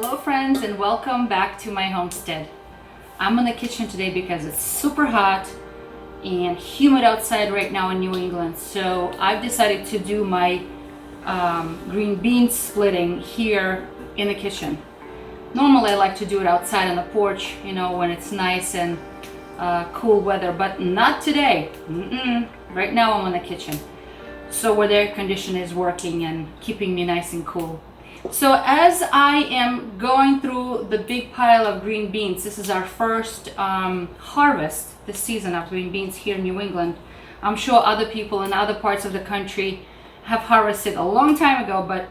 Hello friends, and welcome back to my homestead. I'm in the kitchen today because it's super hot and humid outside right now in New England. So I've decided to do my green bean splitting here in the kitchen. Normally I like to do it outside on the porch, you know, when it's nice and cool weather, but not today. Right now I'm in the kitchen. So where the air conditioner is working and keeping me nice and cool. So as I am going through the big pile of green beans, this is our first harvest this season of green beans here in New England. I'm sure other people in other parts of the country have harvested a long time ago, but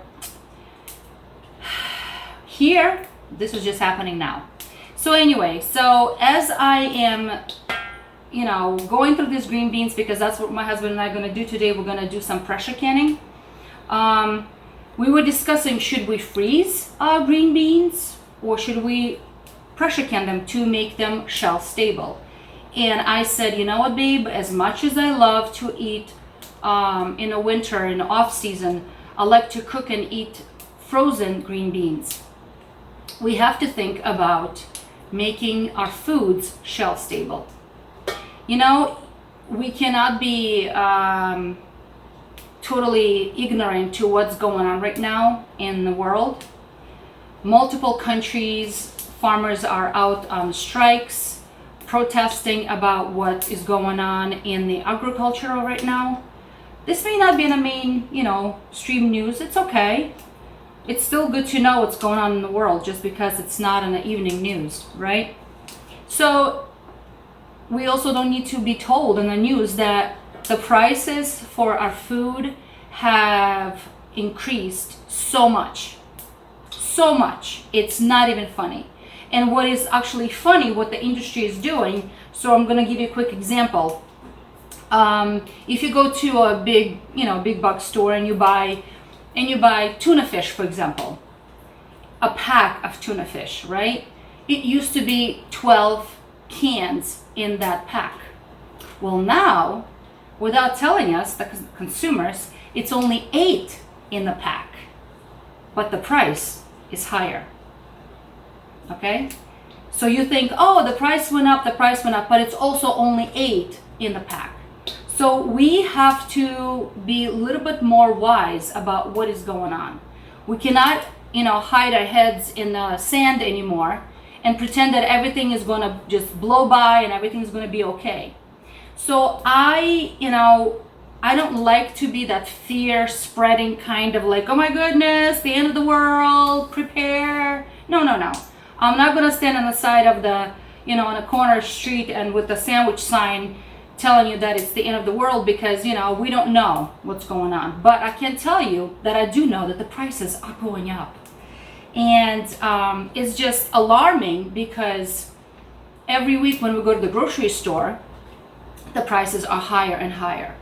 here, this is just happening now. So anyway, so as I am, you know, going through these green beans, because that's what my husband and I are going to do today, we're going to do some pressure canning. We were discussing, should we freeze our green beans or should we pressure can them to make them shelf stable? And I said, you know what, babe, as much as I love to eat in the winter, in the off season, I like to cook and eat frozen green beans. We have to think about making our foods shelf stable. You know, we cannot be totally ignorant to what's going on right now in the world. Multiple countries, farmers are out on strikes, protesting about what is going on in the agriculture right now. This may not be in the main, you know, stream news. It's okay. It's still good to know what's going on in the world just because it's not in the evening news, right? So we also don't need to be told in the news that the prices for our food have increased so much. So much. It's not even funny. And what is actually funny, what the industry is doing, so I'm going to give you a quick example. If you go to a big, you know, big box store and you buy tuna fish, for example, a pack of tuna fish, right? It used to be 12 cans in that pack. Well, now, without telling us, the consumers, it's only 8 in the pack, but the price is higher. Okay? So you think, oh, the price went up, but it's also only 8 in the pack. So we have to be a little bit more wise about what is going on. We cannot, you know, hide our heads in the sand anymore and pretend that everything is going to just blow by and everything's going to be okay. So I don't like to be that fear spreading kind of like, oh my goodness, the end of the world, prepare. No. I'm not going to stand on the side of the, you know, on a corner street and with the sandwich sign telling you that it's the end of the world, because, you know, we don't know what's going on. But I can tell you that I do know that the prices are going up. And it's just alarming because every week when we go to the grocery store, the prices are higher and higher.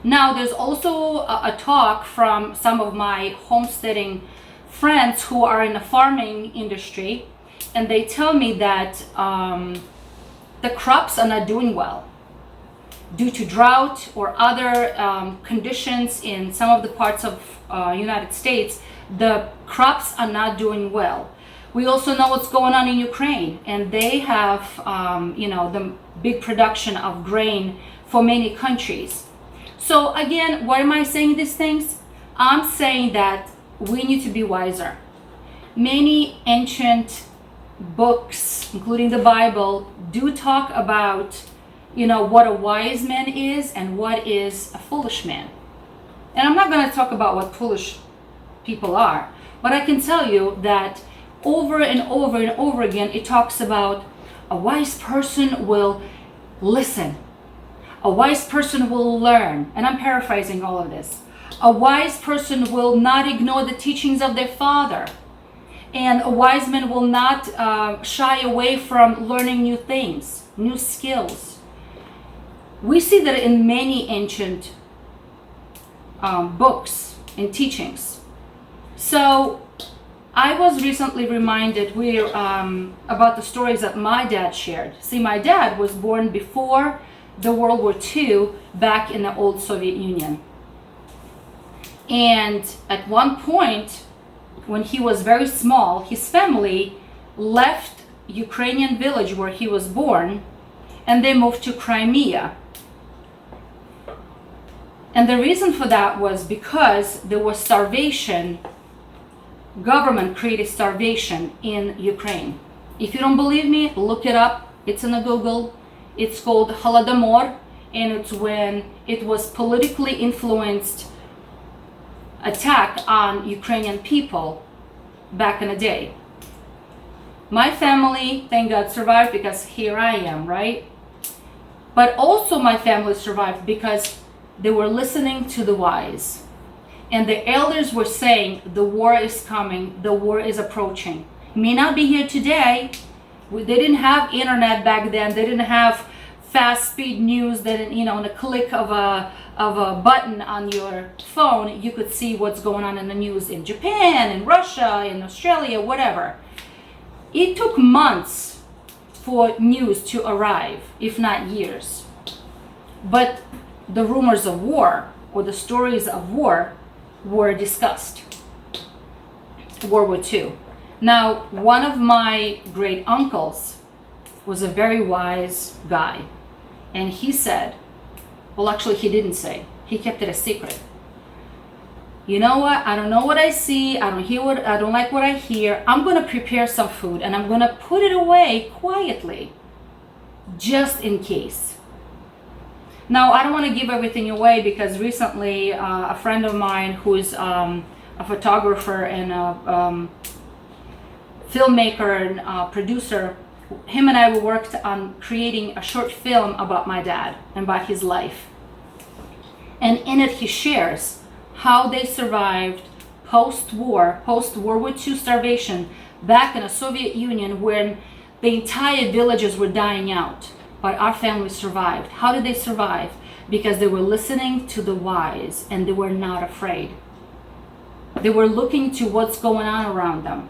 Now, there's also a talk from some of my homesteading friends who are in the farming industry, and they tell me that the crops are not doing well due to drought or other conditions in some of the parts of United States. The crops are not doing well. We also know what's going on in Ukraine, and they have, you know, the big production of grain for many countries. So again, why am I saying these things? I'm saying that we need to be wiser. Many ancient books, including the Bible, do talk about, you know, what a wise man is and what is a foolish man. And I'm not going to talk about what foolish people are, but I can tell you that over and over and over again, it talks about a wise person will listen. A wise person will learn. And I'm paraphrasing all of this. A wise person will not ignore the teachings of their father. And a wise man will not shy away from learning new things, new skills. We see that in many ancient books and teachings. So I was recently reminded about the stories that my dad shared. See, my dad was born before the World War II back in the old Soviet Union. And at one point, when he was very small, his family left Ukrainian village where he was born, and they moved to Crimea. And the reason for that was because there was starvation. Government created starvation in Ukraine. If you don't believe me, look it up. It's in the Google. It's called Holodomor, and it's when it was politically influenced attack on Ukrainian people back in the day. My family, thank God, survived because here I am, right? But also my family survived because they were listening to the wise. And the elders were saying, the war is coming, the war is approaching. May not be here today. They didn't have internet back then. They didn't have fast speed news that, in a click of a button on your phone, you could see what's going on in the news in Japan, in Russia, in Australia, whatever. It took months for news to arrive, if not years. But the rumors of war or the stories of war were discussed. World War II. Now, one of my great uncles was a very wise guy. And he said, well, actually he didn't say, he kept it a secret. You know what? I don't know what I see. I don't like what I hear. I'm going to prepare some food and I'm going to put it away quietly, just in case. Now, I don't want to give everything away because recently a friend of mine who is a photographer and a filmmaker and producer, him and I worked on creating a short film about my dad and about his life. And in it he shares how they survived post-war, post-World War II starvation back in the Soviet Union when the entire villages were dying out. But our family survived. How did they survive? Because they were listening to the wise and they were not afraid. They were looking to what's going on around them.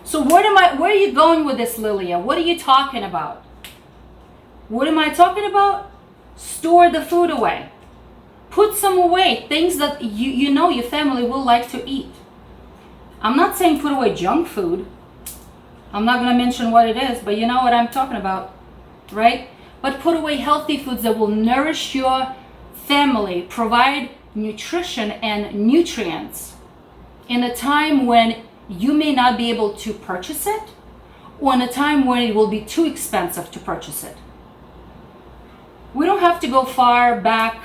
So where are you going with this, Lilia? What are you talking about? What am I talking about? Store the food away. Put some away, things that you know your family will like to eat. I'm not saying put away junk food. I'm not going to mention what it is, but you know what I'm talking about, right? But put away healthy foods that will nourish your family, provide nutrition and nutrients in a time when you may not be able to purchase it, or in a time when it will be too expensive to purchase it. We don't have to go far back,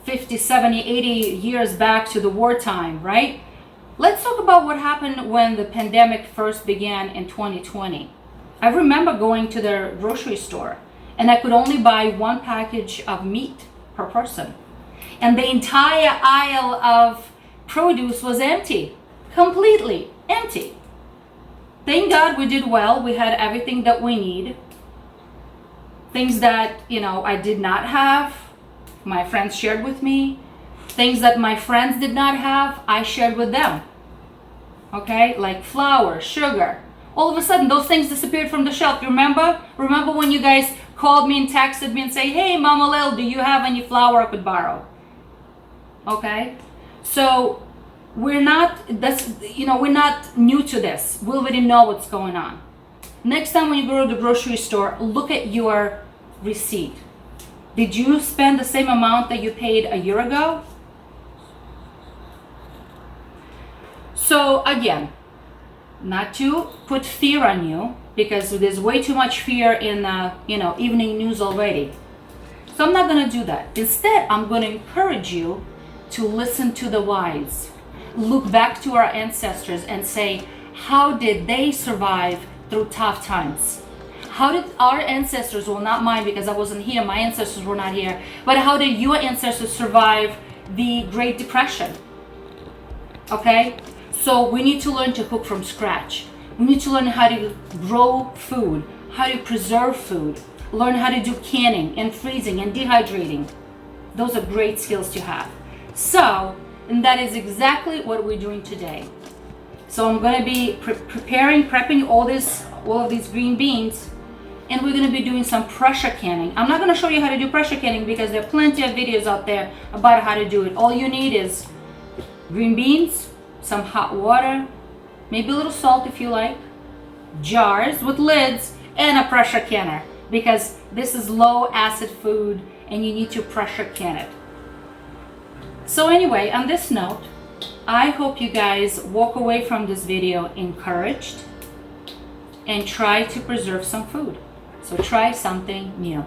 50, 70, 80 years back to the wartime, right? Let's talk about what happened when the pandemic first began in 2020. I remember going to the grocery store and I could only buy one package of meat per person. And the entire aisle of produce was empty, completely empty. Thank God we did well. We had everything that we need. Things that, I did not have, my friends shared with me. Things that my friends did not have, I shared with them. Okay, like flour, sugar. All of a sudden, those things disappeared from the shelf. You remember? Remember when you guys called me and texted me and say, hey, Mama Lil, do you have any flour I could borrow? Okay, so we're not new to this. We already know what's going on. Next time when you go to the grocery store, look at your receipt. Did you spend the same amount that you paid a year ago? So again, not to put fear on you, because there's way too much fear in evening news already. So I'm not going to do that. Instead, I'm going to encourage you to listen to the wise. Look back to our ancestors and say, how did they survive through tough times? How did our ancestors, well, not mine because I wasn't here, my ancestors were not here, but how did your ancestors survive the Great Depression? Okay? So we need to learn to cook from scratch. We need to learn how to grow food, how to preserve food, learn how to do canning and freezing and dehydrating. Those are great skills to have. So, and that is exactly what we're doing today. So I'm going to be prepping all of these green beans, and we're going to be doing some pressure canning. I'm not going to show you how to do pressure canning because there are plenty of videos out there about how to do it. All you need is green beans, some hot water, maybe a little salt if you like, jars with lids, and a pressure canner, because this is low acid food and you need to pressure can it. So anyway, on this note, I hope you guys walk away from this video encouraged and try to preserve some food. So try something new.